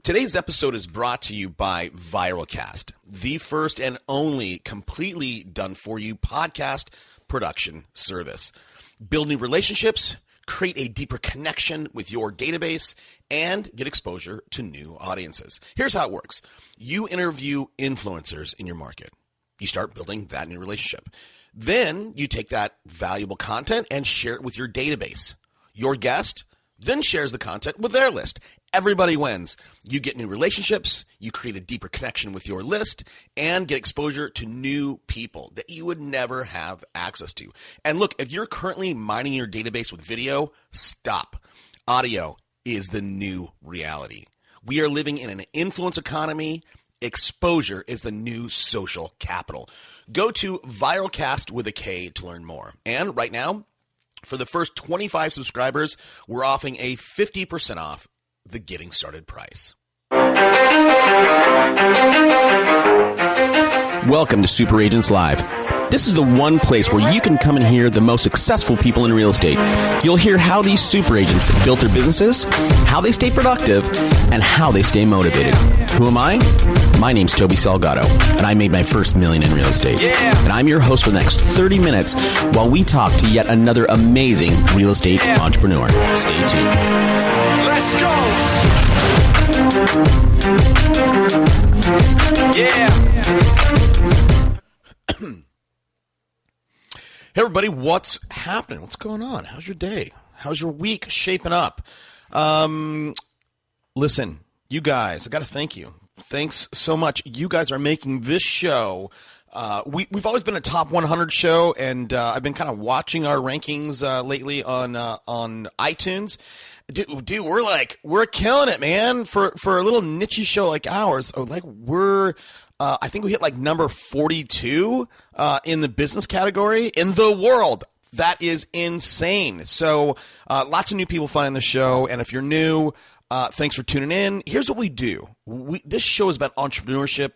Today's episode is brought to you by Viralcast, the first and only completely done-for-you podcast production service. Build new relationships, create a deeper connection with your database, and get exposure to new audiences. Here's how it works. You interview influencers in your market. You start building that new relationship. Then you take that valuable content and share it with your database. Your guest then shares the content with their list. Everybody wins. You get new relationships, you create a deeper connection with your list, and get exposure to new people that you would never have access to. And look, if you're currently mining your database with video, stop. Audio is the new reality. We are living in an influence economy. Exposure is the new social capital. Go to Viralcast with a K to learn more. And right now, for the first 25 subscribers, we're offering a 50% off the getting started price. Welcome to Super Agents Live. This is the one place where you can come and hear the most successful people in real estate. You'll hear how these super agents built their businesses, how they stay productive, and how they stay motivated. Who am I? My name's Toby Salgado, and I made my first million in real estate. And I'm your host for the next 30 minutes while we talk to yet another amazing real estate entrepreneur. Stay tuned. Let's go! Yeah! Hey everybody, what's happening? What's going on? How's your day? How's your week shaping up? Listen, you guys, I got to thank you. Thanks so much. You guys are making this show. We've always been a top 100 show, and I've been kind of watching our rankings lately on iTunes. Dude, we're killing it, man. For a little niche show like ours, I think we hit like number 42 in the business category in the world. That is insane. So lots of new people finding the show. And if you're new, thanks for tuning in. Here's what we do. This show is about entrepreneurship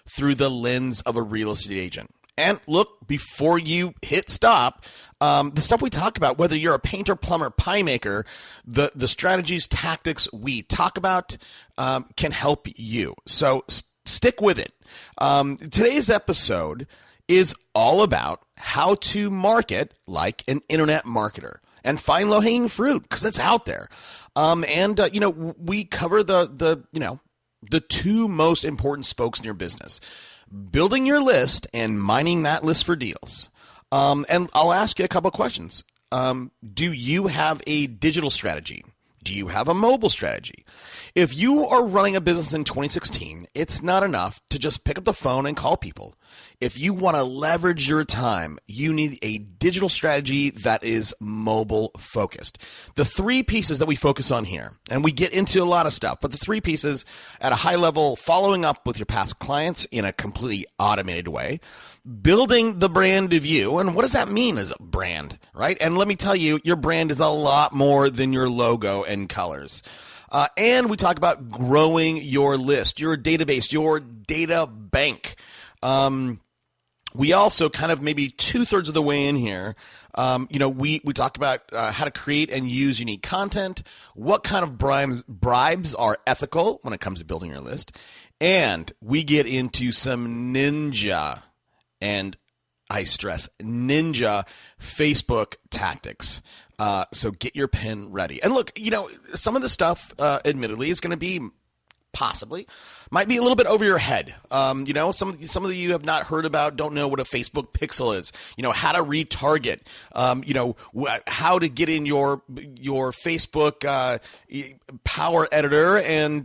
through the lens of a real estate agent. And look, before you hit stop, the stuff we talk about, whether you're a painter, plumber, pie maker, the strategies, tactics we talk about can help you. So stick with it. Today's episode is all about how to market like an internet marketer and find low-hanging fruit because it's out there. We cover the two most important spokes in your business: building your list and mining that list for deals. And I'll ask you a couple of questions. Do you have a digital strategy? Do you have a mobile strategy? If you are running a business in 2016, it's not enough to just pick up the phone and call people. If you want to leverage your time, you need a digital strategy that is mobile focused. The three pieces that we focus on here, and we get into a lot of stuff, but the three pieces at a high level: following up with your past clients in a completely automated way, building the brand of you. And what does that mean as a brand, right? And let me tell you, your brand is a lot more than your logo and colors. And we talk about growing your list, your database, your data bank. We also kind of maybe 2/3 of the way in here, we talk about how to create and use unique content, what kind of bribes are ethical when it comes to building your list, and we get into some ninja, and I stress ninja, Facebook tactics. So get your pen ready. And look, some of the stuff, admittedly, is going to be might be a little bit over your head. Some of you have not heard about, don't know what a Facebook pixel is, how to retarget, how to get in your Facebook power editor and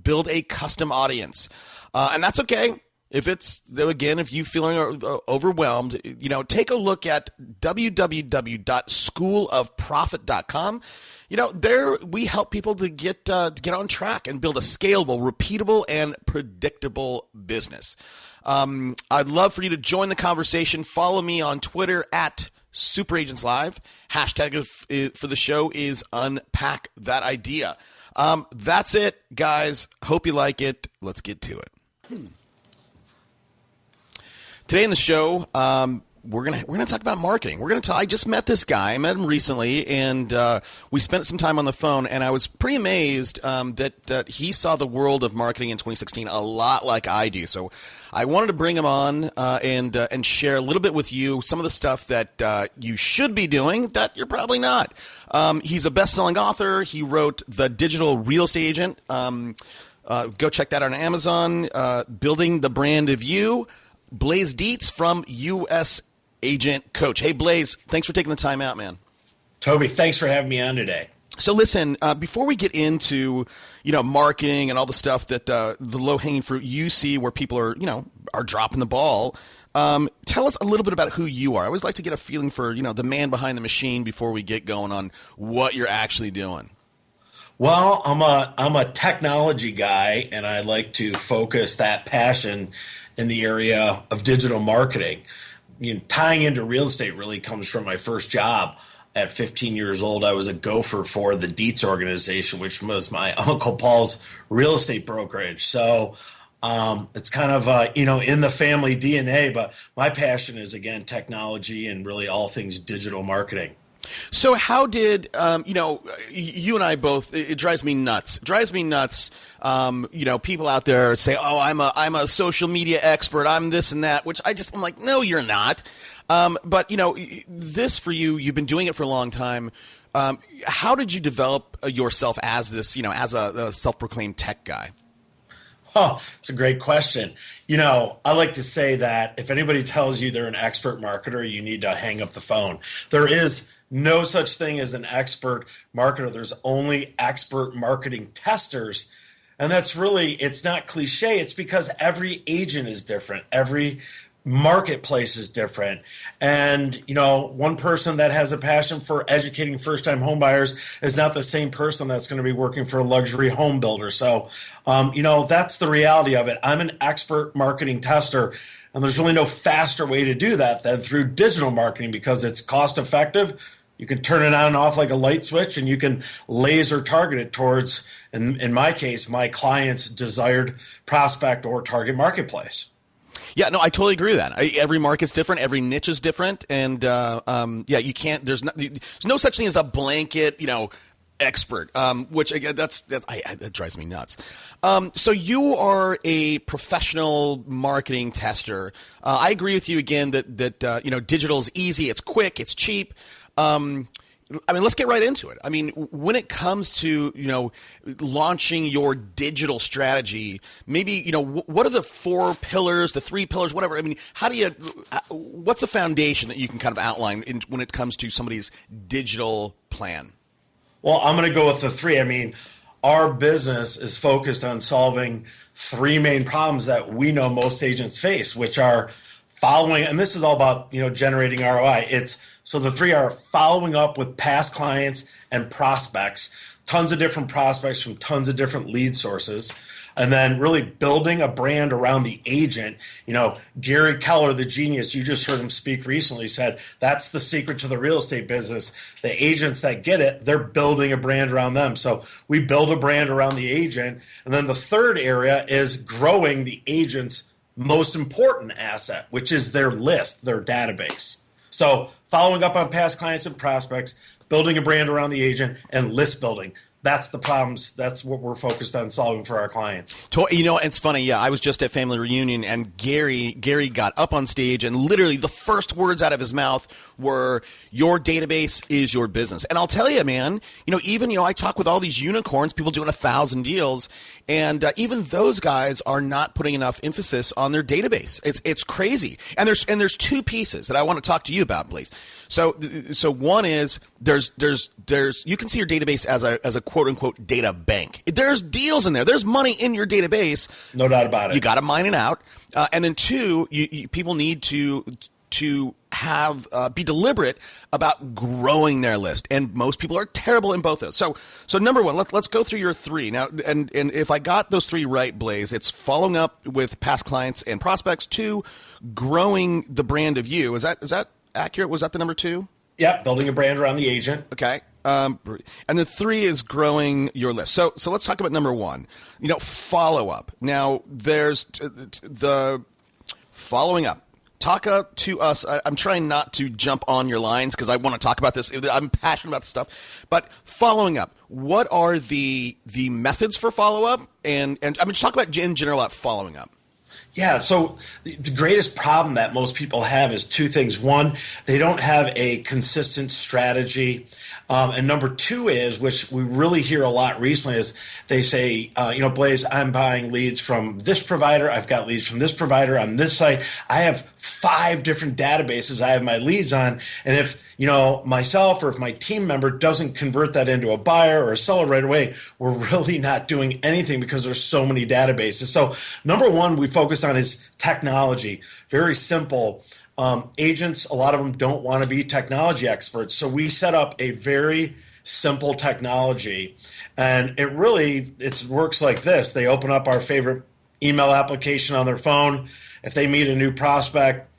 build a custom audience. And that's okay. If you feeling overwhelmed, take a look at www.schoolofprofit.com. There we help people to get on track and build a scalable, repeatable, and predictable business. I'd love for you to join the conversation. Follow me on Twitter at Super Agents Live. Hashtag for the show is Unpack That Idea. That's it, guys. Hope you like it. Let's get to it. Today in the show, we're gonna talk about marketing. I just met this guy. I met him recently, and we spent some time on the phone. And I was pretty amazed that he saw the world of marketing in 2016 a lot like I do. So I wanted to bring him on and share a little bit with you some of the stuff that you should be doing that you're probably not. He's a best-selling author. He wrote The Digital Real Estate Agent. Go check that out on Amazon. Building the Brand of You. Blaise Dietz from U.S. Agent Coach. Hey, Blaise, thanks for taking the time out, man. Toby, thanks for having me on today. So listen, before we get into, marketing and all the stuff that the low-hanging fruit you see where people are dropping the ball, tell us a little bit about who you are. I always like to get a feeling for, the man behind the machine before we get going on what you're actually doing. Well, I'm a technology guy, and I like to focus that passion in the area of digital marketing. Tying into real estate really comes from my first job. At 15 years old, I was a gopher for the Dietz organization, which was my Uncle Paul's real estate brokerage. So it's kind of, in the family DNA, but my passion is, again, technology and really all things digital marketing. So how did, you and I both, it drives me nuts. It drives me nuts. People out there say, oh, I'm a social media expert. I'm this and that, which I'm like, no, you're not. But this for you, you've been doing it for a long time. How did you develop yourself as this, as a self-proclaimed tech guy? Oh, it's a great question. I like to say that if anybody tells you they're an expert marketer, you need to hang up the phone. There is no such thing as an expert marketer. There's only expert marketing testers. And that's really, it's not cliche. It's because every agent is different. Every marketplace is different. And, one person that has a passion for educating first-time home buyers is not the same person that's going to be working for a luxury home builder. So, that's the reality of it. I'm an expert marketing tester. And there's really no faster way to do that than through digital marketing because it's cost effective. You can turn it on and off like a light switch, and you can laser target it towards, in my case, my client's desired prospect or target marketplace. Yeah, no, I totally agree with that. Every market's different, every niche is different, and you can't. There's no such thing as a blanket, expert. Which again, that drives me nuts. So you are a professional marketing tester. I agree with you again that digital is easy, it's quick, it's cheap. Let's get right into it. When it comes to, launching your digital strategy, maybe, what are the 4 pillars, the 3 pillars, whatever? What's the foundation that you can kind of outline when it comes to somebody's digital plan? Well, I'm going to go with the 3. Our business is focused on solving 3 main problems that we know most agents face, which are following, and this is all about, generating ROI. So the 3 are following up with past clients and prospects, tons of different prospects from tons of different lead sources, and then really building a brand around the agent. Gary Keller, the genius, you just heard him speak recently, said that's the secret to the real estate business. The agents that get it, they're building a brand around them. So we build a brand around the agent. And then the 3rd area is growing the agent's most important asset, which is their list, their database. So following up on past clients and prospects, building a brand around the agent, and list building. That's the problems. That's what we're focused on solving for our clients. It's funny. Yeah, I was just at family reunion, and Gary got up on stage, and literally the first words out of his mouth were, "Your database is your business." And I'll tell you, man. I talk with all these unicorns, people doing 1,000 deals, and even those guys are not putting enough emphasis on their database. It's crazy. And there's 2 pieces that I want to talk to you about, Blaise. So one is there's you can see your database as a quote unquote data bank. There's deals in there. There's money in your database. No doubt about it. You got to mine it out. And then 2, people need to have be deliberate about growing their list, and most people are terrible in both of those. So number 1, let's go through your 3 now. And if I got those 3 right, Blaise, it's following up with past clients and prospects. 2, growing the brand of you. Is that accurate? Was that the number 2? Yep, building a brand around the agent. Okay. And the 3 is growing your list. So let's talk about number 1. Follow up. Now there's the following up. talk to us. I'm trying not to jump on your lines because I want to talk about this. I'm passionate about this stuff. But following up, what are the methods for follow up? And I mean, just talk about in general about following up. Yeah, so the greatest problem that most people have is two things. One, they don't have a consistent strategy. And number two is, which we really hear a lot recently, is they say, Blaise, I'm buying leads from this provider. I've got leads from this provider on this site. I have 5 different databases I have my leads on. And if, myself or if my team member doesn't convert that into a buyer or a seller right away, we're really not doing anything because there's so many databases. So number one, we focus on is technology. Very simple. Agents, a lot of them don't want to be technology experts. So we set up a very simple technology. And it works like this. They open up our favorite email application on their phone. If they meet a new prospect,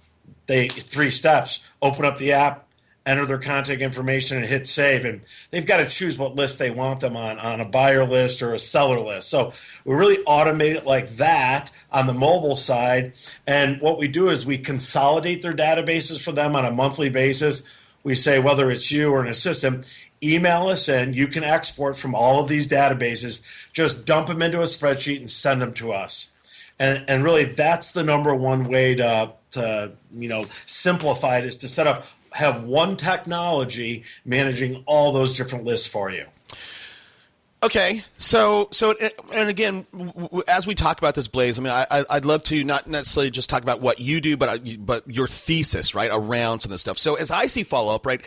3 steps, open up the app, enter their contact information and hit save. And they've got to choose what list they want them on a buyer list or a seller list. So we really automate it like that on the mobile side. And what we do is we consolidate their databases for them on a monthly basis. We say, whether it's you or an assistant, email us in. You can export from all of these databases. Just dump them into a spreadsheet and send them to us. And really, that's the number one way to simplify it, is to have one technology managing all those different lists for you. Okay, so and again, as we talk about this, Blaise, I mean, I'd love to not necessarily just talk about what you do, but your thesis, right, around some of this stuff. So as I see follow up, right,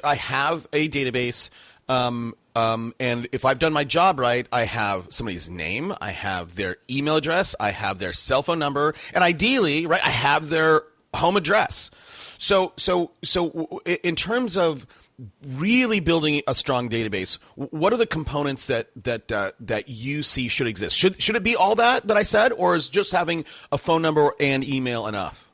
I have a database, and if I've done my job right, I have somebody's name, I have their email address, I have their cell phone number, and ideally, right, I have their home address. So in terms of really building a strong database, what are the components that you see should exist? Should it be all that I said, or is just having a phone number and email enough?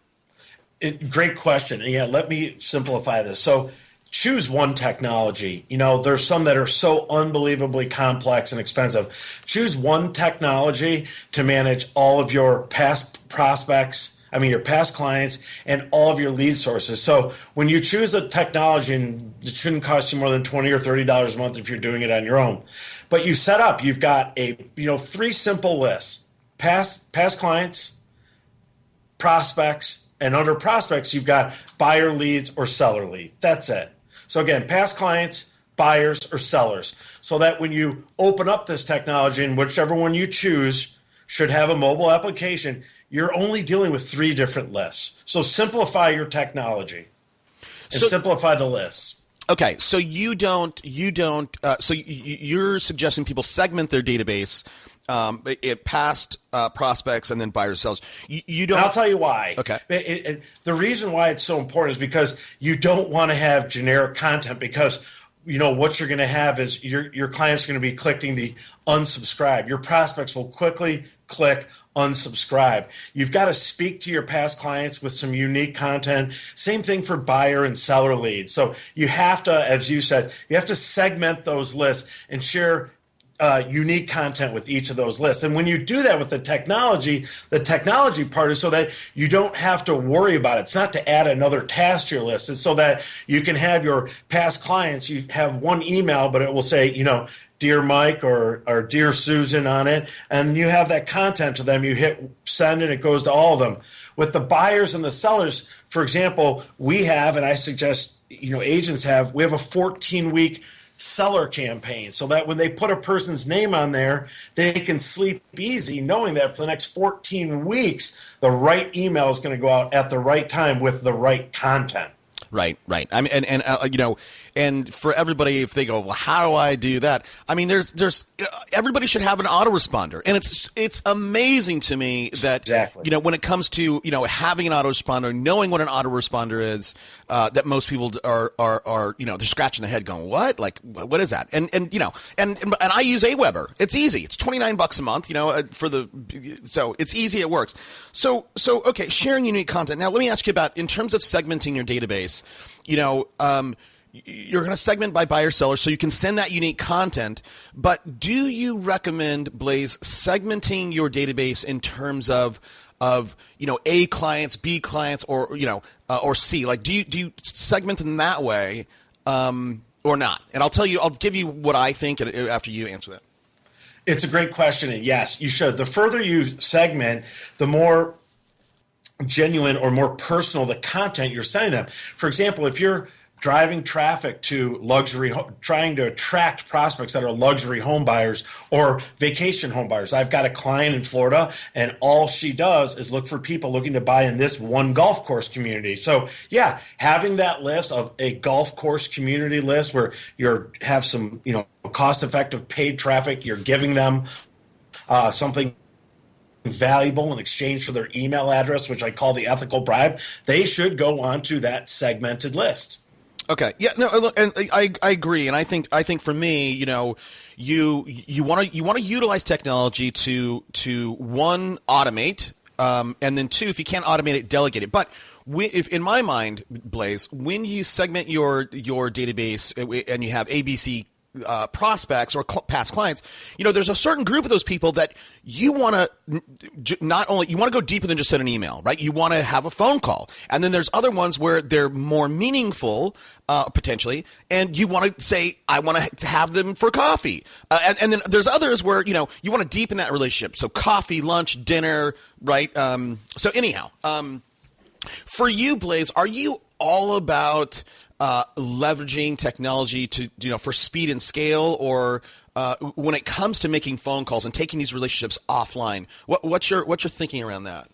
Great question. Yeah, let me simplify this. So choose one technology. There's some that are so unbelievably complex and expensive. Choose one technology to manage all of your past prospects, your past clients, and all of your lead sources. So when you choose a technology, and it shouldn't cost you more than $20 or $30 a month if you're doing it on your own, but you've got 3 simple lists: past clients, prospects, and under prospects, you've got buyer leads or seller leads. That's it. So again, past clients, buyers, or sellers. So that when you open up this technology, and whichever one you choose should have a mobile application, you're only dealing with 3 different lists. So simplify your technology and simplify the lists. Okay, so you're suggesting people segment their database, past prospects and then buyers, sellers. You don't. And I'll tell you why. Okay. The reason why it's so important is because you don't want to have generic content, because what you're going to have is your clients are going to be clicking the unsubscribe. Your prospects will quickly click unsubscribe. You've got to speak to your past clients with some unique content. Same thing for buyer and seller leads. So you have to, as you said, you have to segment those lists and share unique content with each of those lists. And when you do that with the technology part is so that you don't have to worry about it. It's not to add another task to your list. It's so that you can have your past clients, you have one email, but it will say, Dear Mike or Dear Susan on it, and you have that content to them. You hit send and it goes to all of them. With the buyers and the sellers, for example, we have, and I suggest agents have, we have a 14-week seller campaign, so that when they put a person's name on there, they can sleep easy knowing that for the next 14 weeks, the right email is going to go out at the right time with the right content. Right. I mean, and for everybody, if they go, well, how do I do that? I mean, there's everybody should have an autoresponder, and it's amazing to me that exactly. When it comes to having an autoresponder, knowing what an autoresponder is, that most people are they're scratching their head, going, what? Like, what is that? And I use Aweber. It's easy. It's $29 a month. So it's easy. It works. So okay, sharing unique content. Now let me ask you about, in terms of segmenting your database. you're going to segment by buyer seller so you can send that unique content. But do you recommend, Blaise, segmenting your database in terms of A clients, B clients, or or C? Like, do you segment in that way or not? And I'll give you what I think after you answer that. It's a great question, and yes, you should. The further you segment, the more genuine or more personal the content you're sending them. For example, if you're driving traffic to trying to attract prospects that are luxury home buyers or vacation home buyers. I've got a client in Florida, and all she does is look for people looking to buy in this one golf course community. So yeah, having that list of a golf course community list where you have some, cost-effective paid traffic, you're giving them something valuable in exchange for their email address, which I call the ethical bribe, they should go onto that segmented list. Okay. Yeah. No. Look, and I agree, and I think for me, you want to utilize technology to one, automate, and then two, if you can't automate it, delegate it. But if in my mind, Blaise, when you segment your database and you have ABC prospects or past clients, there's a certain group of those people that you want to not only you want to go deeper than just send an email, right? You want to have a phone call, and then there's other ones where they're more meaningful, potentially, and you want to say, I want to have them for coffee, and then there's others where you want to deepen that relationship. So coffee, lunch, dinner, right? So anyhow, for you, Blaise, are you all about leveraging technology to for speed and scale, or when it comes to making phone calls and taking these relationships offline, what's your thinking around that?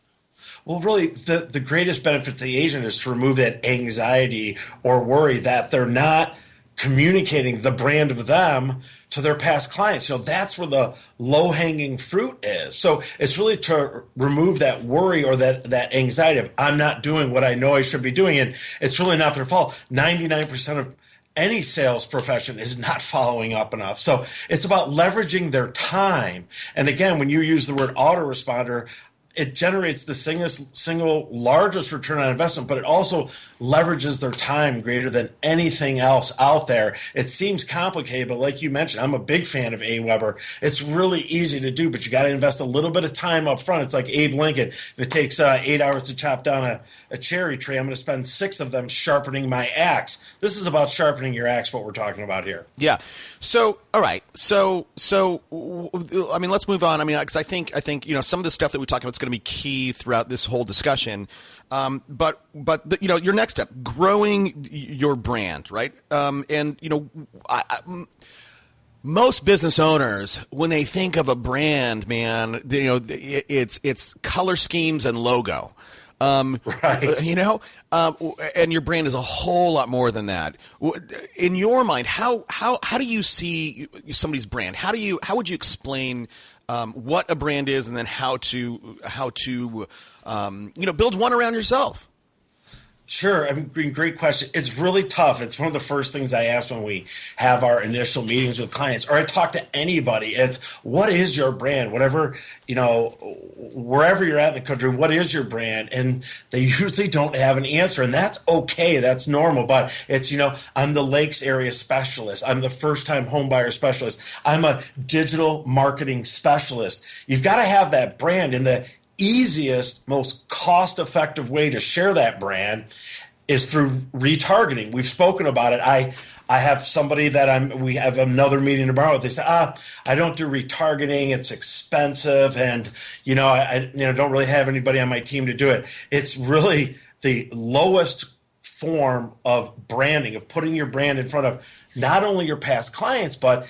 Well, really, the greatest benefit to the agent is to remove that anxiety or worry that they're not communicating the brand of them to their past clients. That's where the low-hanging fruit is. So it's really to remove that worry or that anxiety of I'm not doing what I know I should be doing. And it's really not their fault. 99% of any sales profession is not following up enough. So it's about leveraging their time. And again, when you use the word autoresponder, it generates the single largest return on investment, but it also leverages their time greater than anything else out there. It seems complicated, but like you mentioned, I'm a big fan of AWeber. It's really easy to do, but you got to invest a little bit of time up front. It's like Abe Lincoln. If it takes 8 hours to chop down a cherry tree, I'm going to spend 6 of them sharpening my axe. This is about sharpening your axe, what we're talking about here. Yeah. So, all right. So, I mean, let's move on. I mean, because I think, some of the stuff that we talked about is going to be key throughout this whole discussion. But your next step, growing your brand, right? Most business owners, when they think of a brand, man, it's color schemes and logo. Right. And your brand is a whole lot more than that. In your mind, how do you see somebody's brand? How would you explain what a brand is, and then how to build one around yourself? Sure. I mean, great question. It's really tough. It's one of the first things I ask when we have our initial meetings with clients, or I talk to anybody. It's, what is your brand? Whatever, wherever you're at in the country, what is your brand? And they usually don't have an answer, and that's okay. That's normal. But it's, I'm the Lakes area specialist. I'm the first-time homebuyer specialist. I'm a digital marketing specialist. You've got to have that brand, and the easiest, most cost-effective way to share that brand is through retargeting. We've spoken about it. I have somebody that we have another meeting tomorrow. They say, I don't do retargeting. It's expensive, and I don't really have anybody on my team to do it. It's really the lowest form of branding, of putting your brand in front of not only your past clients, but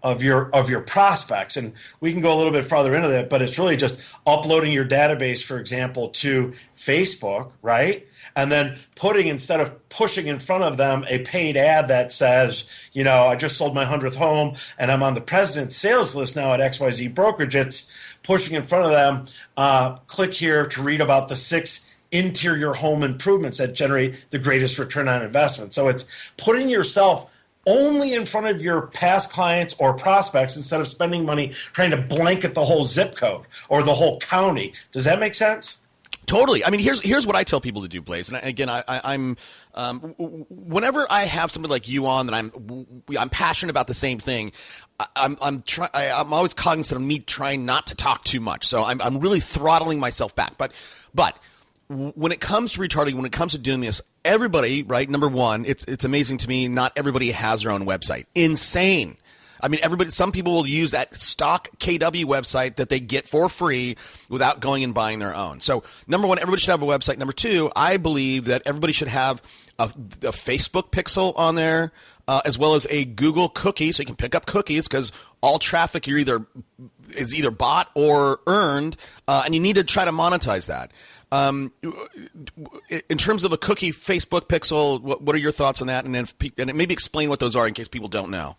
of your prospects. And we can go a little bit farther into that, but it's really just uploading your database, for example, to Facebook, right? And then instead of pushing in front of them a paid ad that says, I just sold my 100th home and I'm on the president's sales list now at XYZ brokerage, it's pushing in front of them, click here to read about the 6 interior home improvements that generate the greatest return on investment. So it's putting yourself only in front of your past clients or prospects instead of spending money trying to blanket the whole zip code or the whole county. Does that make sense? Totally. I mean, here's what I tell people to do, Blaise. And again, I'm Whenever I have somebody like you on that I'm passionate about the same thing, I'm always cognizant of me trying not to talk too much. So I'm really throttling myself back. But when it comes to retargeting, when it comes to doing this, everybody, right? Number one, it's amazing to me. Not everybody has their own website. Insane. I mean, some people will use that stock KW website that they get for free without going and buying their own. So number one, everybody should have a website. Number two, I believe that everybody should have a Facebook pixel on there, as well as a Google cookie, so you can pick up cookies, because all traffic is either bought or earned, and you need to try to monetize that. In terms of a cookie Facebook pixel, what are your thoughts on that? And then maybe explain what those are in case people don't know.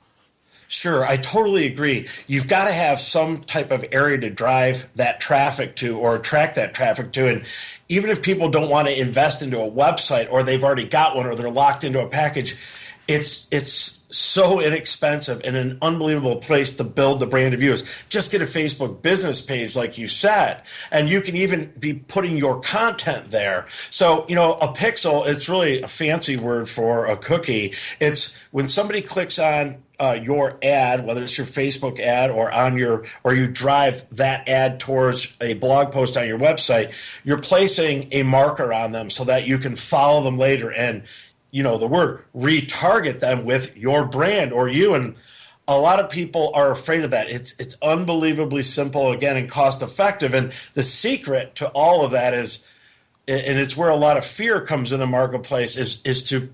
Sure, I totally agree. You've got to have some type of area to drive that traffic to or attract that traffic to. And even if people don't want to invest into a website, or they've already got one, or they're locked into a package, it's so inexpensive and an unbelievable place to build the brand of yours. Just get a Facebook business page, like you said, and you can even be putting your content there. So, a pixel, it's really a fancy word for a cookie. It's when somebody clicks on your ad, whether it's your Facebook ad or you drive that ad towards a blog post on your website, you're placing a marker on them so that you can follow them later and, the word, retarget them with your brand or you. And a lot of people are afraid of that. It's unbelievably simple, again, and cost effective. And the secret to all of that is, and it's where a lot of fear comes in the marketplace, is to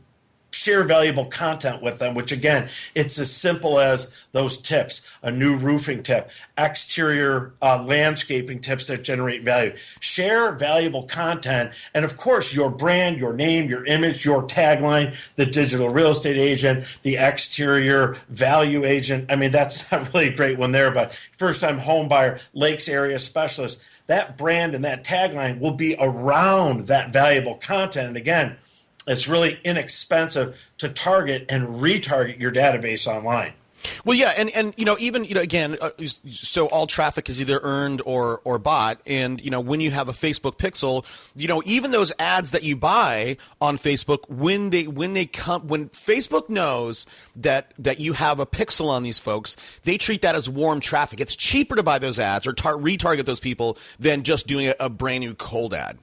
share valuable content with them, which, again, it's as simple as those tips, a new roofing tip, exterior landscaping tips that generate value. Share valuable content. And, of course, your brand, your name, your image, your tagline, the digital real estate agent, the exterior value agent. I mean, that's not really a great one there, but first-time home buyer, Lakes area specialist, that brand and that tagline will be around that valuable content. And, again, it's really inexpensive to target and retarget your database online. Well, yeah, and even again, so all traffic is either earned or bought, and when you have a Facebook pixel, even those ads that you buy on Facebook, when Facebook knows that you have a pixel on these folks, they treat that as warm traffic. It's cheaper to buy those ads or retarget those people than just doing a brand new cold ad.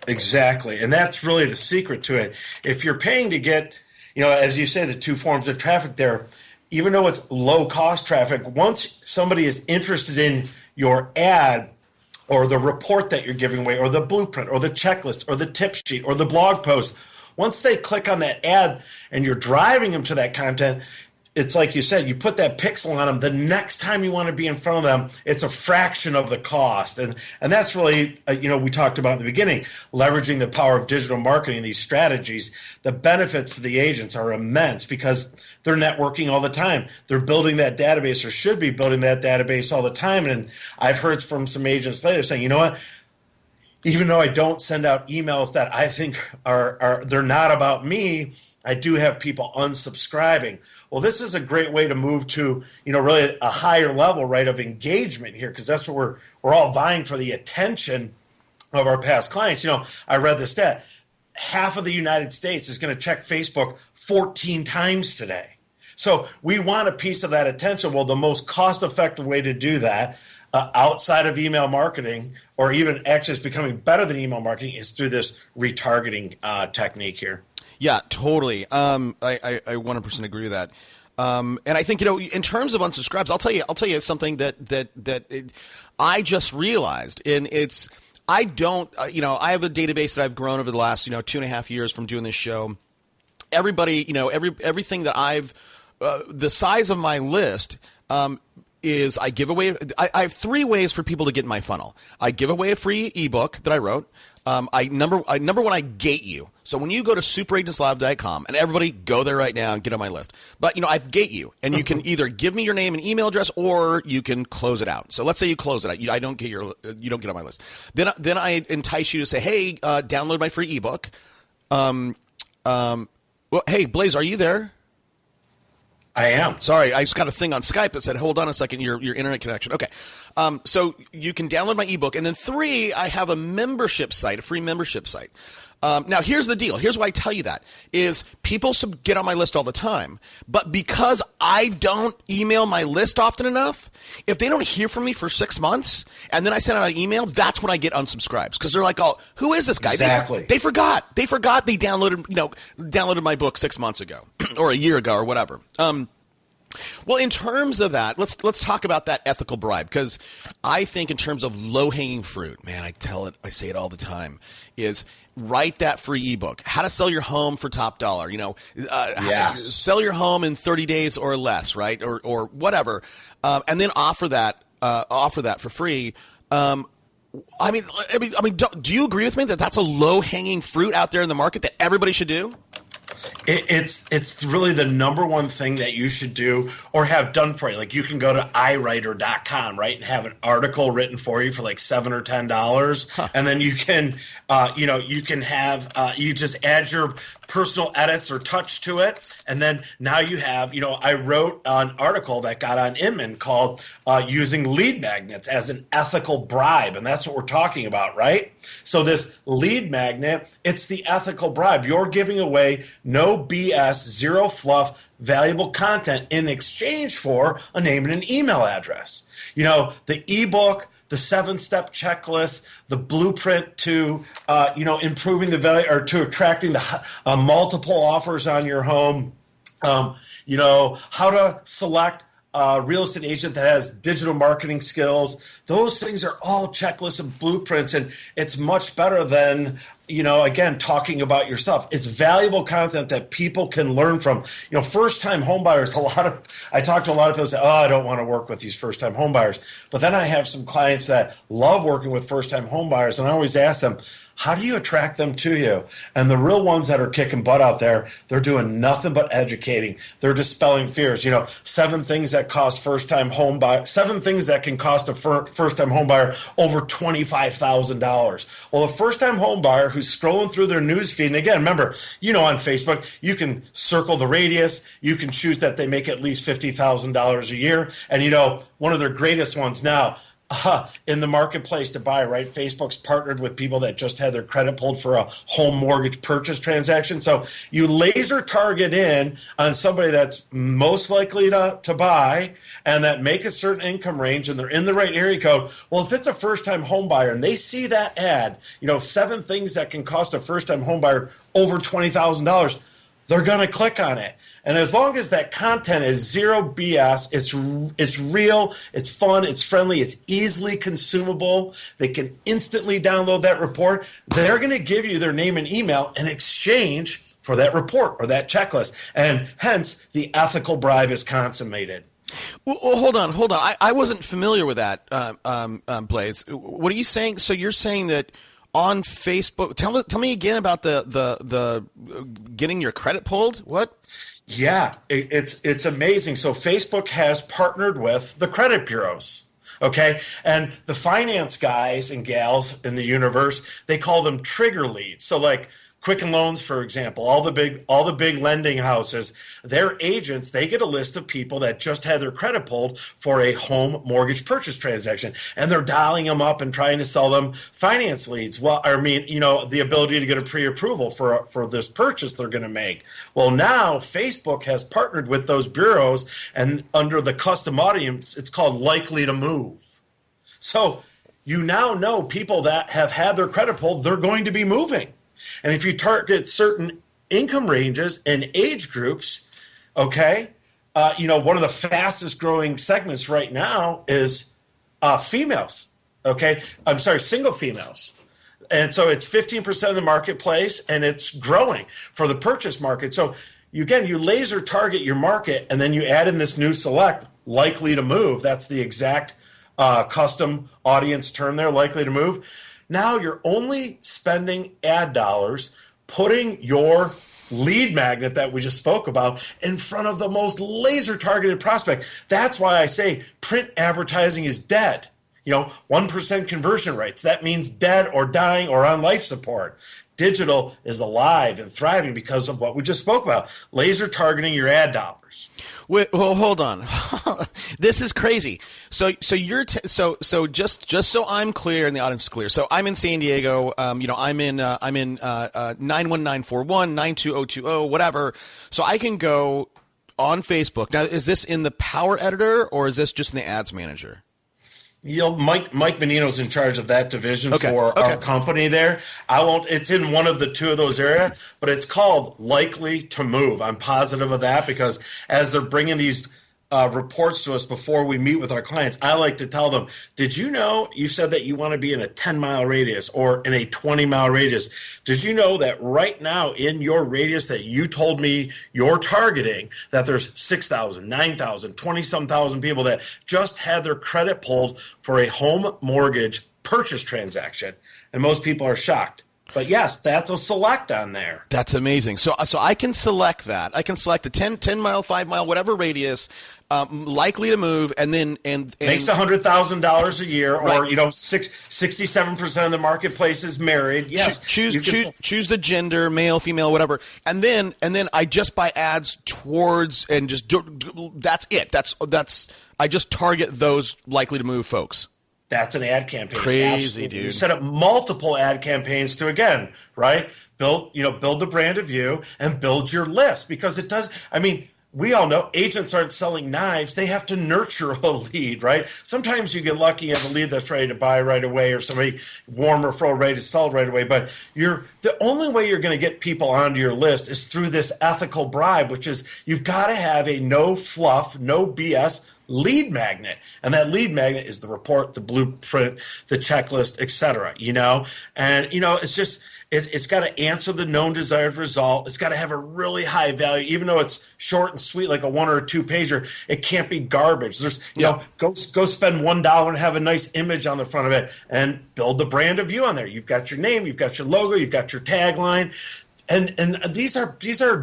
Exactly. And that's really the secret to it. If you're paying to get, as you say, the two forms of traffic there, even though it's low cost traffic, once somebody is interested in your ad or the report that you're giving away or the blueprint or the checklist or the tip sheet or the blog post, once they click on that ad and you're driving them to that content, it's like you said, you put that pixel on them. The next time you want to be in front of them, it's a fraction of the cost. And that's really, we talked about in the beginning, leveraging the power of digital marketing, these strategies. The benefits to the agents are immense because they're networking all the time. They're building that database, or should be building that database all the time. And I've heard from some agents later saying, you know what? Even though I don't send out emails that I think they're not about me, I do have people unsubscribing. Well, this is a great way to move to, really a higher level, right, of engagement here, because that's what we're all vying for, the attention of our past clients. I read this stat. Half of the United States is going to check Facebook 14 times today. So we want a piece of that attention. Well, the most cost-effective way to do that, outside of email marketing, or even actually it's becoming better than email marketing, is through this retargeting technique here. Yeah, totally. I 100% agree with that. And I think, in terms of unsubscribes, I'll tell you something that I just realized, and I don't, I have a database that I've grown over the last, 2.5 years from doing this show. Everybody, everything that I've, the size of my list, is I give away. I have 3 ways for people to get in my funnel. I give away a free ebook that I wrote. Number one, I gate you. So when you go to superagentslive.com, and everybody go there right now and get on my list. But I gate you, and you can either give me your name and email address, or you can close it out. So let's say you close it out. You don't get on my list. Then I entice you to say, hey, download my free ebook. Well, hey, Blaise, are you there? I am. Sorry, I just got a thing on Skype that said, hold on a second, your internet connection. Okay. So you can download my ebook. And then 3, I have a membership site, a free membership site. Now, here's the deal. Here's why I tell you that is people get on my list all the time. But because I don't email my list often enough, if they don't hear from me for 6 months and then I send out an email, that's when I get unsubscribes because they're like, oh, who is this guy? Exactly. They forgot. They downloaded my book 6 months ago or a year ago or whatever. Well, in terms of that, let's talk about that ethical bribe because I think in terms of low-hanging fruit, man, I say it all the time, is write that free ebook, how to sell your home for top dollar, sell your home in 30 days or less, right? Or whatever. And then offer that for free. Do you agree with me that that's a low-hanging fruit out there in the market that everybody should do? It's really the number one thing that you should do or have done for you. Like you can go to iWriter.com, right, and have an article written for you for like $7 or $10, and then you can, you just add your personal edits or touch to it, and then now you have, I wrote an article that got on Inman called "Using Lead Magnets as an Ethical Bribe," and that's what we're talking about, right? So this lead magnet, it's the ethical bribe. You're giving away no BS, zero fluff, valuable content in exchange for a name and an email address. The ebook, the 7-step checklist, the blueprint to, improving the value or to attracting the multiple offers on your home. How to select a real estate agent that has digital marketing skills. Those things are all checklists and blueprints, and it's much better than, again, talking about yourself. It's valuable content that people can learn from. First-time homebuyers, I talk to a lot of people say, oh, I don't want to work with these first-time homebuyers. But then I have some clients that love working with first-time homebuyers, and I always ask them, how do you attract them to you? And the real ones that are kicking butt out there, they're doing nothing but educating. They're dispelling fears. 7 things that cost first-time home buyer, 7 things that can cost a first-time home buyer over $25,000. Well, a first-time home buyer who's scrolling through their news feed, and again, remember, on Facebook, you can circle the radius. You can choose that they make at least $50,000 a year. And, one of their greatest ones now, in the marketplace to buy, right? Facebook's partnered with people that just had their credit pulled for a home mortgage purchase transaction. So you laser target in on somebody that's most likely to buy and that make a certain income range and they're in the right area code. Well, if it's a first-time home buyer and they see that ad, 7 things that can cost a first-time home buyer over $20,000, they're going to click on it. And as long as that content is zero BS, it's real, it's fun, it's friendly, it's easily consumable, they can instantly download that report, they're going to give you their name and email in exchange for that report or that checklist. And hence, the ethical bribe is consummated. Well, hold on. I wasn't familiar with that, Blaise. What are you saying? So you're saying that on Facebook, tell me again about the getting your credit pulled. What? Yeah, it's amazing. So Facebook has partnered with the credit bureaus. Okay. And the finance guys and gals in the universe, they call them trigger leads. So like Quicken Loans, for example, all the big lending houses, their agents, they get a list of people that just had their credit pulled for a home mortgage purchase transaction, and they're dialing them up and trying to sell them finance leads. Well, the ability to get a pre-approval for this purchase they're going to make. Well, now Facebook has partnered with those bureaus, and under the custom audience, it's called likely to move. So you now know people that have had their credit pulled, they're going to be moving. And if you target certain income ranges and age groups, okay, one of the fastest growing segments right now is females, okay? I'm sorry, single females. And so it's 15% of the marketplace, and it's growing for the purchase market. So you laser target your market, and then you add in this new select, likely to move. That's the exact custom audience term there, likely to move. Now you're only spending ad dollars, putting your lead magnet that we just spoke about in front of the most laser targeted prospect. That's why I say print advertising is dead. 1% conversion rates. That means dead or dying or on life support. digital is alive and thriving because of what we just spoke about, laser targeting your ad dollars. Wait, well, hold on. This is crazy. So so just so I'm clear and the audience is clear. So I'm in San Diego. I'm in 91941 92020 whatever. So I can go on Facebook. Now, is this in the Power Editor or is this just in the Ads Manager? Mike Menino's in charge of that division for our company there. It's in one of the two of those areas, but it's called Likely to Move. I'm positive of that because as they're bringing these reports to us before we meet with our clients, I like to tell them, did you know you said that you want to be in a 10-mile radius or in a 20-mile radius? Did you know that right now in your radius that you told me you're targeting, that there's 6,000, 9,000, 20-some thousand people that just had their credit pulled for a home mortgage purchase transaction? And most people are shocked. But yes, that's a select on there. That's amazing. So I can select that. I can select a 10-mile, 5-mile, whatever radius, likely to move, and makes $100,000 a year, or 67% of the marketplace is married. Yes, choose the gender, male, female, whatever, and then I just buy ads towards and just that's it. That's I just target those likely to move folks. That's an ad campaign. Crazy, absolutely. dude. You set up multiple ad campaigns to, again, right? Build the brand of you and build your list, because it does. I mean, we all know agents aren't selling knives. They have to nurture a lead, right? Sometimes you get lucky and have a lead that's ready to buy right away, or somebody warm referral ready to sell right away. But the only way you're going to get people onto your list is through this ethical bribe, which is you've got to have a no fluff, no BS lead magnet. And that lead magnet is the report, the blueprint, the checklist, etc. And it's just it's got to answer the known desired result. It's got to have a really high value, even though it's short and sweet like a 1 or a 2 pager. It can't be garbage. There's go spend $1 and have a nice image on the front of it and build the brand of you on there. You've got your name, you've got your logo, you've got your tagline. And these are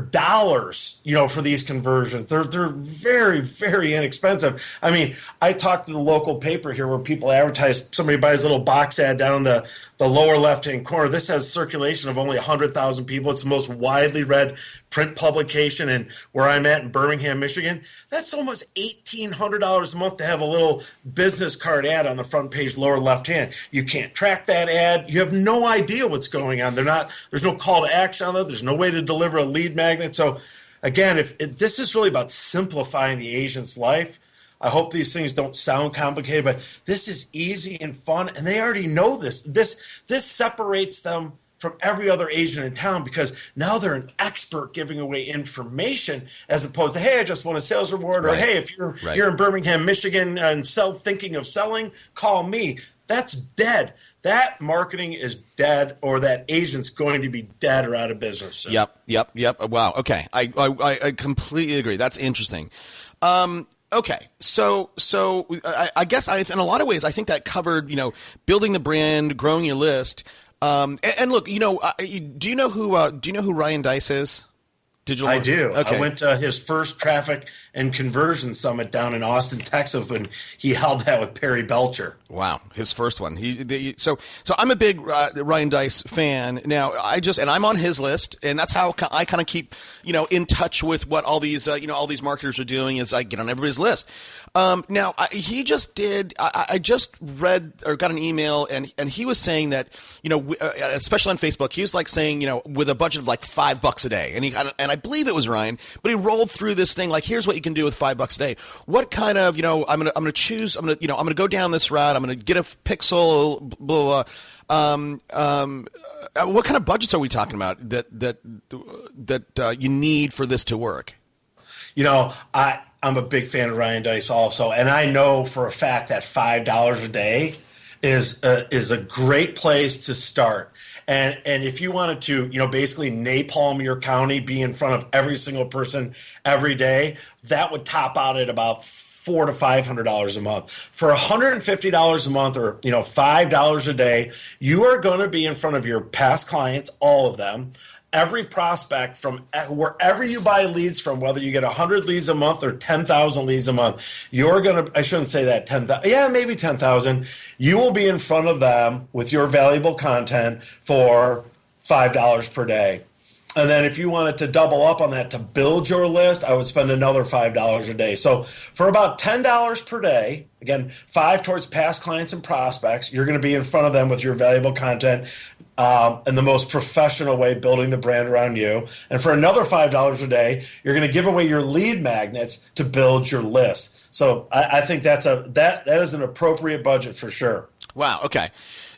dollars, for these conversions. They're very, very inexpensive. I mean, I talked to the local paper here where people advertise. Somebody buys a little box ad down in the lower left-hand corner. This has circulation of only 100,000 people. It's the most widely read print publication. And where I'm at in Birmingham, Michigan, that's almost $1,800 a month to have a little business card ad on the front page, lower left-hand. You can't track that ad. You have no idea what's going on. There's no call to action on it. There's no way to deliver a lead magnet. So, again, if this is really about simplifying the agent's life. I hope these things don't sound complicated, but this is easy and fun, and they already know this. This separates them from every other agent in town, because now they're an expert giving away information, as opposed to, hey, I just want a sales reward, or hey, if you're in Birmingham, Michigan, and thinking of selling, call me. That's dead. That marketing is dead, or that agent's going to be dead or out of business. So. Yep. Wow. Okay. I completely agree. That's interesting. Okay, so I guess in a lot of ways I think that covered building the brand, growing your list, and look, do you know who Ryan Dietz is? I do. Okay. I went to his first traffic and conversion summit down in Austin, Texas, when he held that with Perry Belcher. Wow, his first one. So I'm a big Ryan Dietz fan. Now and I'm on his list, and that's how I kind of keep in touch with what all these all these marketers are doing. Is I get on everybody's list. Now he just did. I just read or got an email, and he was saying that especially on Facebook, he was like saying with a budget of like $5 a day, and I believe it was Ryan, but he rolled through this thing like, here's what you can do with $5 a day. What kind of I'm gonna choose. I'm gonna go down this route. I'm gonna get a pixel. Blah, blah. What kind of budgets are we talking about that you need for this to work? I'm a big fan of Ryan Dietz also, and I know for a fact that $5 a day is a great place to start. And if you wanted to, basically napalm your county, be in front of every single person every day, that would top out at about $400 to $500 a month. For $150 a month, or $5 a day, you are going to be in front of your past clients, all of them. Every prospect from wherever you buy leads from, whether you get 100 leads a month or 10,000 leads a month, you're going to, I shouldn't say that, 10,000, yeah, maybe 10,000. You will be in front of them with your valuable content for $5 per day. And then if you wanted to double up on that to build your list, I would spend another $5 a day. So for about $10 per day, again, 5 towards past clients and prospects, you're going to be in front of them with your valuable content in the most professional way, building the brand around you. And for another $5 a day, you're going to give away your lead magnets to build your list. So I think that is an appropriate budget for sure. Wow. Okay.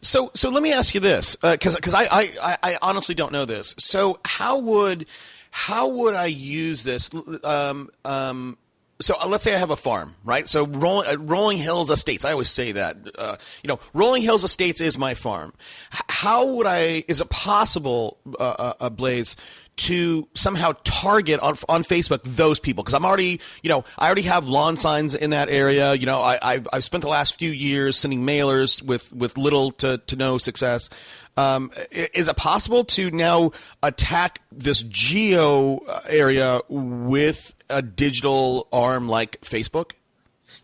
So let me ask you this, because I honestly don't know this. So how would I use this? So let's say I have a farm, right? So Rolling Hills Estates. I always say that. Rolling Hills Estates is my farm. How would is it possible, Blaise, to somehow target on Facebook those people? Because I already have lawn signs in that area. I've spent the last few years sending mailers with little to no success. Is it possible to now attack this geo area with a digital arm like Facebook?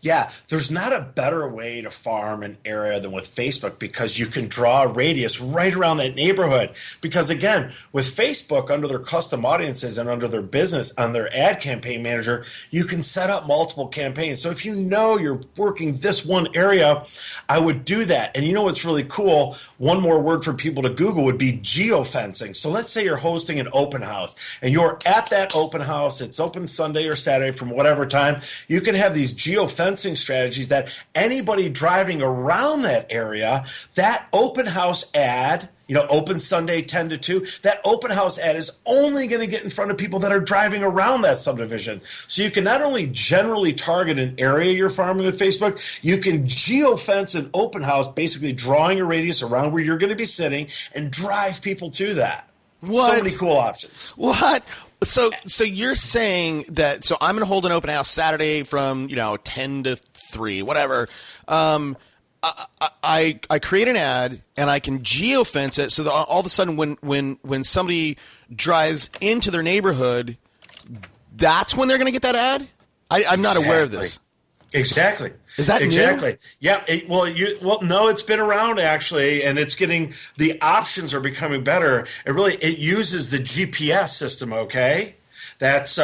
Yeah, there's not a better way to farm an area than with Facebook, because you can draw a radius right around that neighborhood. Because again, with Facebook, under their custom audiences and under their business, on their ad campaign manager, you can set up multiple campaigns. So if you know you're working this one area, I would do that. And you know what's really cool? One more word for people to Google would be geofencing. So let's say you're hosting an open house and you're at that open house. It's open Sunday or Saturday from whatever time. You can have these geofencing strategies that anybody driving around that area, that open house ad, open Sunday 10 to 2, that open house ad is only going to get in front of people that are driving around that subdivision. So you can not only generally target an area you're farming with Facebook, you can geofence an open house, basically drawing a radius around where you're going to be sitting and drive people to that. What? So many cool options. What? So you're saying that? So I'm going to hold an open house Saturday from 10 to 3, whatever. I create an ad and I can geofence it so that all of a sudden when somebody drives into their neighborhood, that's when they're going to get that ad. I'm not aware of this. Exactly. Is that exactly? New? Yeah. No, it's been around actually, and it's the options are becoming better. It uses the GPS system. Okay, that's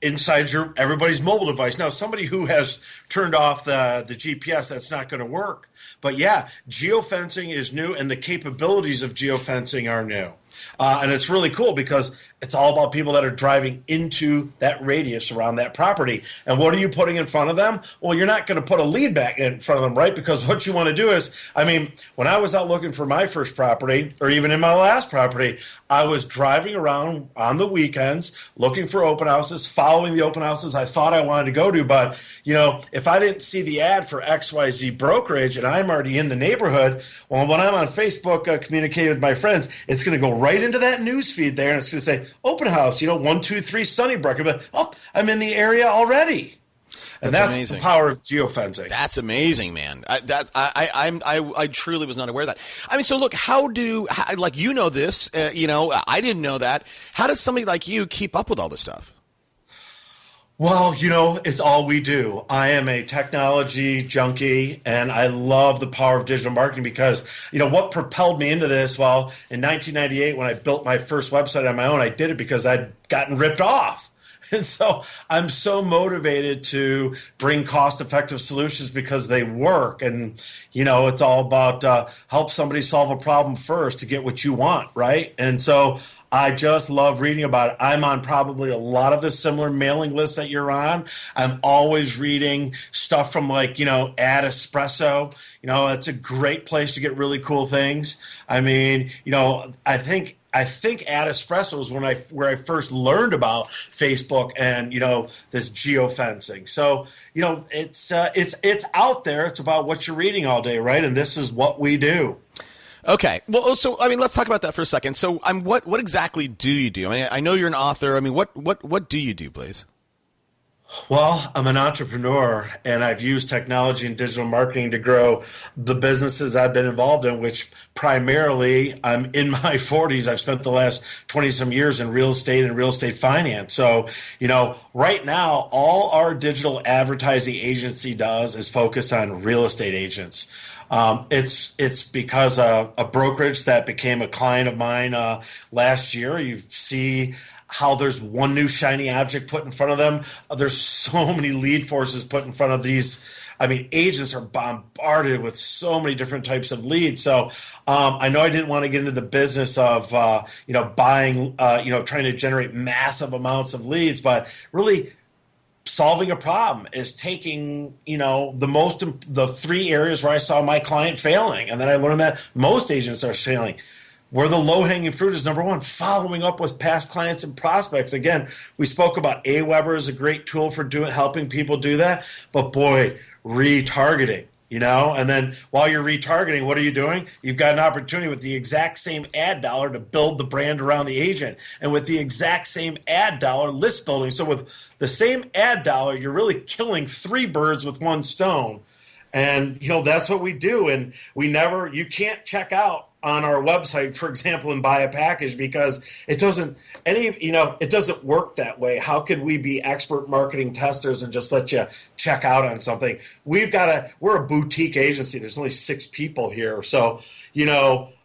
inside everybody's mobile device. Now, somebody who has turned off the GPS, that's not going to work. But yeah, geofencing is new, and the capabilities of geofencing are new. And it's really cool because it's all about people that are driving into that radius around that property. And what are you putting in front of them? Well, you're not going to put a lead back in front of them, right? Because what you want to do is, when I was out looking for my first property, or even in my last property, I was driving around on the weekends looking for open houses, following the open houses I thought I wanted to go to. But, if I didn't see the ad for XYZ brokerage and I'm already in the neighborhood, well, when I'm on Facebook communicating with my friends, it's going to go right into that news feed there, and it's going to say open house, 123 Sunnybrook. But I'm in the area already, and that's the power of geofencing. That's amazing, man. I truly was not aware of that. So look, how this? I didn't know that. How does somebody like you keep up with all this stuff? Well, it's all we do. I am a technology junkie, and I love the power of digital marketing because, what propelled me into this? Well, in 1998, when I built my first website on my own, I did it because I'd gotten ripped off. And so I'm so motivated to bring cost-effective solutions because they work. And, it's all about help somebody solve a problem first to get what you want, right? And so I just love reading about it. I'm on probably a lot of the similar mailing lists that you're on. I'm always reading stuff from Ad Espresso. It's a great place to get really cool things. I think Ad Espresso is where I first learned about Facebook and this geofencing. So it's out there. It's about what you're reading all day, right? And this is what we do. Okay. Well, so let's talk about that for a second. So what exactly do you do? I know you're an author. What do you do, Blaise? Well, I'm an entrepreneur and I've used technology and digital marketing to grow the businesses I've been involved in, which primarily I'm in my 40s. I've spent the last 20 some years in real estate and real estate finance. So, right now, all our digital advertising agency does is focus on real estate agents. It's because a brokerage that became a client of mine last year. You see how there's one new shiny object put in front of them. There's so many lead forces put in front of these. I mean, agents are bombarded with so many different types of leads. So I know I didn't want to get into the business of, buying, trying to generate massive amounts of leads, but really solving a problem is taking, the three areas where I saw my client failing. And then I learned that most agents are failing. Where the low-hanging fruit is, number one, following up with past clients and prospects. Again, we spoke about AWeber is a great tool for helping people do that. But boy, retargeting, and then while you're retargeting, what are you doing? You've got an opportunity with the exact same ad dollar to build the brand around the agent. And with the exact same ad dollar, list building. So with the same ad dollar, you're really killing three birds with one stone. And, that's what we do. And you can't check out on our website, for example, and buy a package because it doesn't work that way. How could we be expert marketing testers and just let you check out on something? We're a boutique agency. There's only 6 people here. So,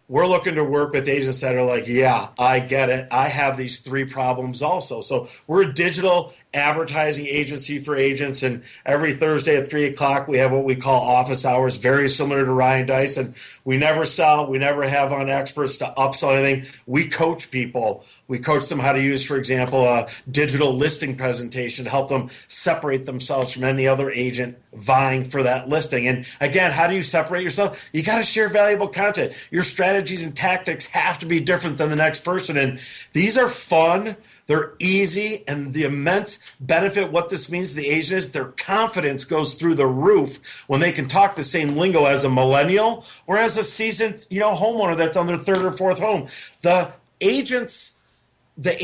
we're looking to work with agents that are like, yeah, I get it. I have these 3 problems also. So we're a digital advertising agency for agents. And every Thursday at 3 o'clock, we have what we call office hours, very similar to Ryan Dice. And we never sell. We never have on experts to upsell anything. We coach people. We coach them how to use, for example, a digital listing presentation to help them separate themselves from any other agent vying for that listing. And again, how do you separate yourself? You got to share valuable content. Your strategies and tactics have to be different than the next person. And these are fun. They're easy, and the immense benefit, what this means to the agent is their confidence goes through the roof when they can talk the same lingo as a millennial or as a seasoned, homeowner that's on their 3rd or 4th home. The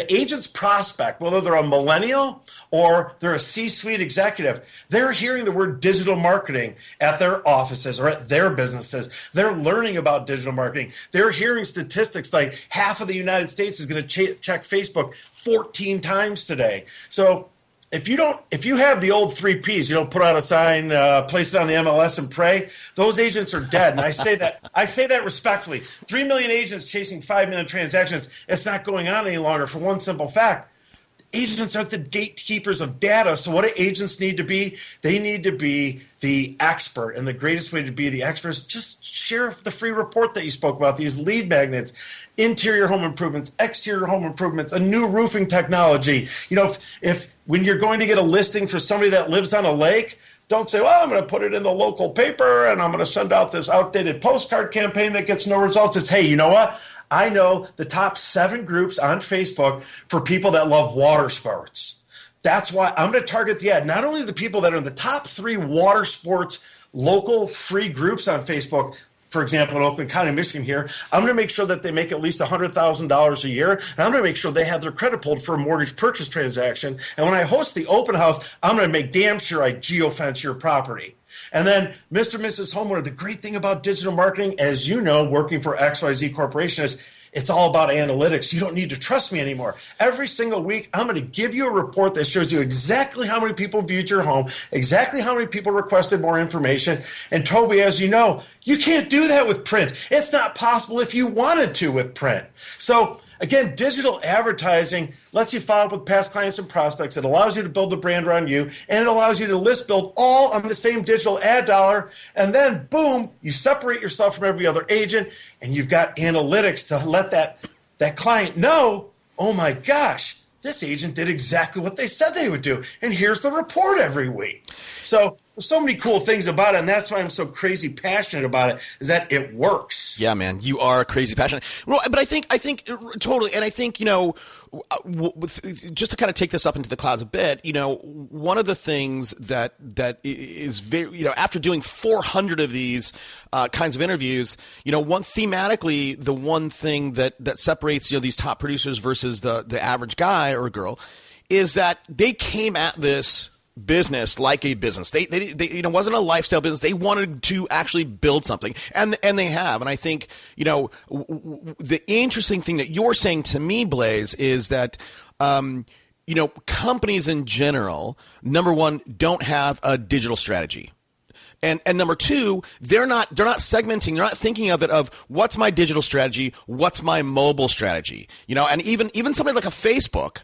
agent's prospect, whether they're a millennial or they're a C-suite executive, they're hearing the word digital marketing at their offices or at their businesses. They're learning about digital marketing. They're hearing statistics like half of the United States is going to check Facebook 14 times today. So if you have the old 3 Ps, put out a sign, place it on the MLS and pray, those agents are dead. And I say that respectfully. 3 million agents chasing 5 million transactions. It's not going on any longer for one simple fact. Agents aren't the gatekeepers of data. So what do agents need to be? They need to be the expert. And the greatest way to be the expert is just share the free report that you spoke about, these lead magnets, interior home improvements, exterior home improvements, a new roofing technology. If when you're going to get a listing for somebody that lives on a lake, don't say, well, I'm going to put it in the local paper and I'm going to send out this outdated postcard campaign that gets no results. It's, hey, you know what? I know the top 7 groups on Facebook for people that love water sports. That's why I'm going to target the ad. Not only the people that are in the top 3 water sports local free groups on Facebook, for example, in Oakland County, Michigan here, I'm going to make sure that they make at least $100,000 a year. And I'm going to make sure they have their credit pulled for a mortgage purchase transaction. And when I host the open house, I'm going to make damn sure I geofence your property. And then Mr. and Mrs. Homeowner, the great thing about digital marketing, as you know, working for XYZ Corporation is it's all about analytics. You don't need to trust me anymore. Every single week, I'm going to give you a report that shows you exactly how many people viewed your home, exactly how many people requested more information. And Toby, as you know, you can't do that with print. It's not possible if you wanted to with print. So again, digital advertising lets you follow up with past clients and prospects. It allows you to build the brand around you, and it allows you to list build all on the same digital ad dollar. And then, boom, you separate yourself from every other agent, and you've got analytics to let that client know, oh my gosh, this agent did exactly what they said they would do. And here's the report every week. So there's so many cool things about it, and that's why I'm so crazy passionate about it, is that it works. Yeah, man, you are crazy passionate. Well, but I think totally, and I think, just to kind of take this up into the clouds a bit, one of the things that is very, after doing 400 of these kinds of interviews, thematically, the one thing that separates, these top producers versus the average guy or girl is that they came at this business like a business. They it wasn't a lifestyle business. They wanted to actually build something, and they have. And I think the interesting thing that you're saying to me, Blaise, is that companies in general, number one, don't have a digital strategy. And number two, they're not segmenting. They're not thinking of it of what's my digital strategy, what's my mobile strategy, and even somebody like a Facebook,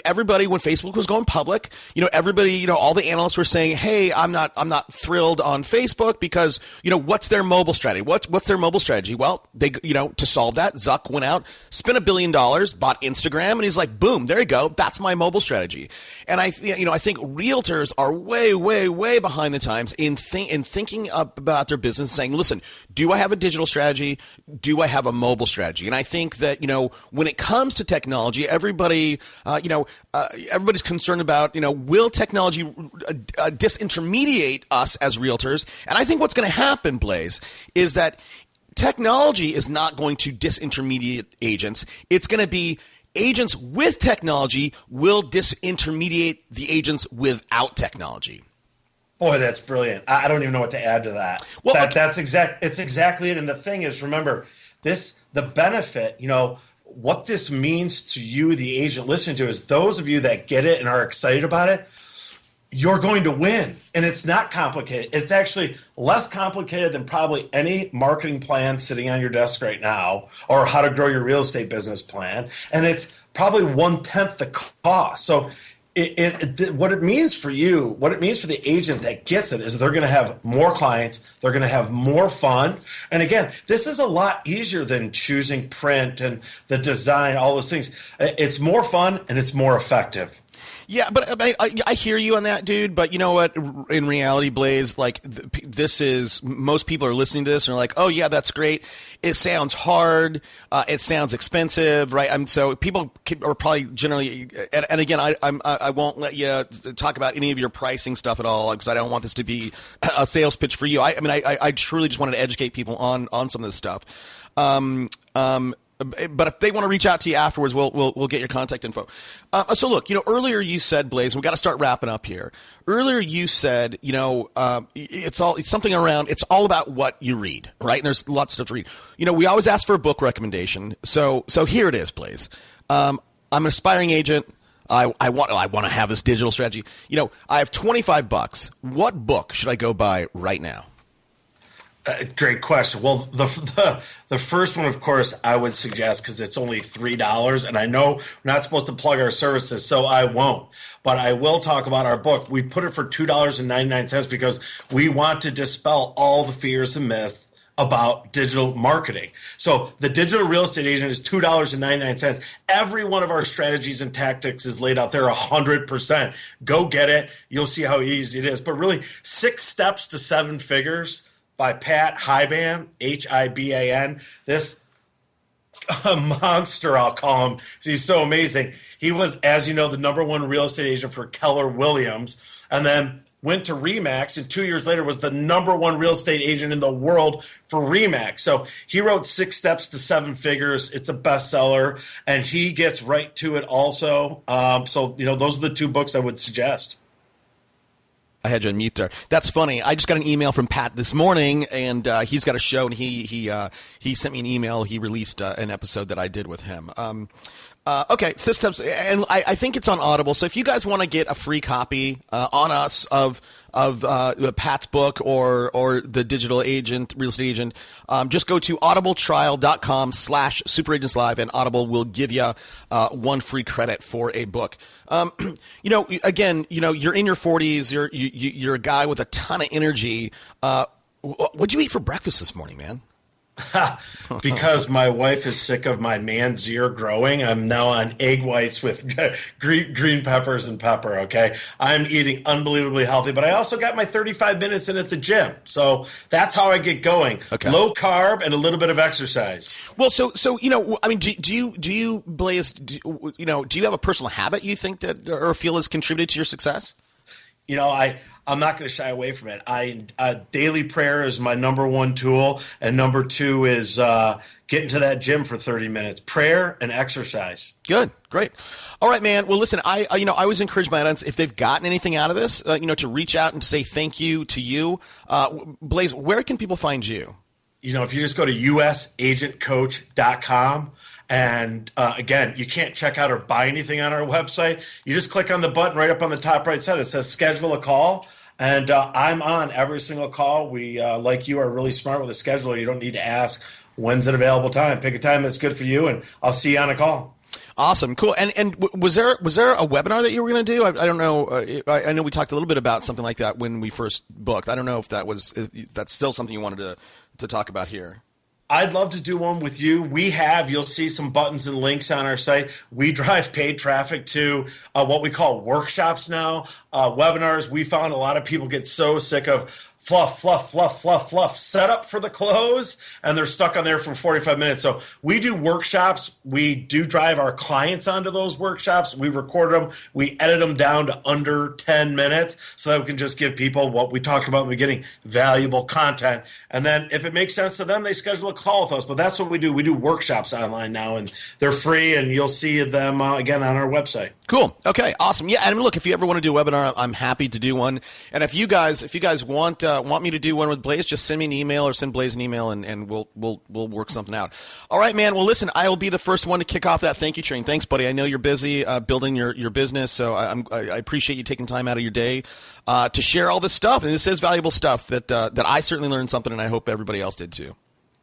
everybody, when Facebook was going public, everybody, all the analysts were saying, hey, I'm not thrilled on Facebook because, what's their mobile strategy? What's their mobile strategy? Well, they, to solve that, Zuck went out, spent $1 billion, bought Instagram, and he's like, boom, there you go. That's my mobile strategy. And I think realtors are way, way, way behind the times in thinking about their business, saying, listen, do I have a digital strategy? Do I have a mobile strategy? And I think that, when it comes to technology, everybody, everybody's concerned about, will technology disintermediate us as realtors? And I think what's going to happen, Blaise, is that technology is not going to disintermediate agents. It's going to be agents with technology will disintermediate the agents without technology. Boy, that's brilliant. I don't even know what to add to that. Well, it's exactly it. And the thing is, remember, the benefit, what this means to you, the agent listening to, is those of you that get it and are excited about it, you're going to win. And it's not complicated. It's actually less complicated than probably any marketing plan sitting on your desk right now, or how to grow your real estate business plan. And it's probably 1/10 the cost. So what it means for you, what it means for the agent that gets it, is they're going to have more clients, they're going to have more fun. And again, this is a lot easier than choosing print and the design, all those things. It's more fun and it's more effective. Yeah, but I hear you on that, dude. But you know what? In reality, Blaise, this is, most people are listening to this and are like, oh yeah, that's great. It sounds hard. It sounds expensive, right? So people are probably generally, and again, I won't let you talk about any of your pricing stuff at all, because I don't want this to be a sales pitch for you. I truly just wanted to educate people on some of this stuff. But if they want to reach out to you afterwards, we'll get your contact info. So look, earlier you said, Blaise, we got to start wrapping up here. Earlier you said, it's all about what you read, right? And there's lots of stuff to read. We always ask for a book recommendation. So here it is, Blaise. I'm an aspiring agent. I want to have this digital strategy. I have $25. What book should I go buy right now? Great question. Well, the first one, of course, I would suggest, because it's only $3, and I know we're not supposed to plug our services, so I won't. But I will talk about our book. We put it for $2.99 because we want to dispel all the fears and myths about digital marketing. So the digital real estate agent is $2.99. Every one of our strategies and tactics is laid out there 100%. Go get it. You'll see how easy it is. But really, 6 Steps to 7 Figures by Pat Hiban, Hiban. This monster, I'll call him. He's so amazing. He was, as you know, the #1 real estate agent for Keller Williams, and then went to RE/MAX, and 2 years later was the #1 real estate agent in the world for RE/MAX. So he wrote 6 Steps to 7 Figures. It's a bestseller, and he gets right to it also. So those are the 2 books I would suggest. I had you on mute there. That's funny. I just got an email from Pat this morning, and he's got a show, and he sent me an email. He released an episode that I did with him. Okay, systems, and I think it's on Audible. So if you guys want to get a free copy on us of Pat's book or the digital agent, real estate agent, just go to audibletrial.com/superagentslive, and Audible will give you 1 free credit for a book. Again, you're in your 40s. You're a guy with a ton of energy. What'd you eat for breakfast this morning, man? Because my wife is sick of my man's ear growing, I'm now on egg whites with green peppers and pepper, okay? I'm eating unbelievably healthy, but I also got my 35 minutes in at the gym. So that's how I get going. Okay. Low carb and a little bit of exercise. Well, so do you, Blaise, do you have a personal habit you think that or feel has contributed to your success? I'm not going to shy away from it. Daily prayer is my number one tool, and number two is getting to that gym for 30 minutes. Prayer and exercise. Good, great. All right, man. Well, listen, I always encourage my audience, if they've gotten anything out of this, to reach out and say thank you to you. Blaise, where can people find you? If you just go to usagentcoach.com. And again, you can't check out or buy anything on our website. You just click on the button right up on the top right side that says schedule a call. And I'm on every single call. We, like you, are really smart with a scheduler. You don't need to ask when's an available time. Pick a time that's good for you, and I'll see you on a call. Awesome, cool. And was there a webinar that you were going to do? I don't know. I know we talked a little bit about something like that when we first booked. I don't know if that's still something you wanted to talk about here. I'd love to do one with you. You'll see some buttons and links on our site. We drive paid traffic to what we call workshops now, webinars. We found a lot of people get so sick of fluff, set up for the close, and they're stuck on there for 45 minutes. So we do workshops. We do drive our clients onto those workshops. We record them. We edit them down to under 10 minutes so that we can just give people what we talked about in the beginning, valuable content. And then if it makes sense to them, they schedule a call with us. But that's what we do. We do workshops online now, and they're free, and you'll see them again on our website. Cool. Okay. Awesome. Yeah. And look, if you ever want to do a webinar, I'm happy to do one. And if you guys want me to do one with Blaise, just send me an email or send Blaise an email, and we'll work something out. All right, man. Well, listen, I will be the first one to kick off that thank you train. Thanks, buddy. I know you're busy building your business, so I appreciate you taking time out of your day to share all this stuff. And this is valuable stuff that I certainly learned something, and I hope everybody else did too.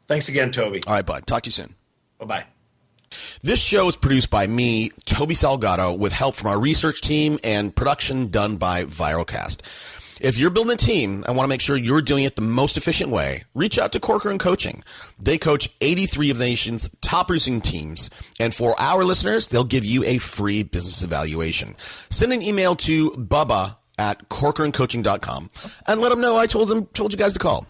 Thanks again, Toby. All right, bud. Talk to you soon. Bye-bye. This show is produced by me, Toby Salgado, with help from our research team and production done by Viralcast. If you're building a team and want to make sure you're doing it the most efficient way, reach out to Corcoran Coaching. They coach 83 of the nation's top producing teams. And for our listeners, they'll give you a free business evaluation. Send an email to bubba@corcorancoaching.com and let them know I told you guys to call.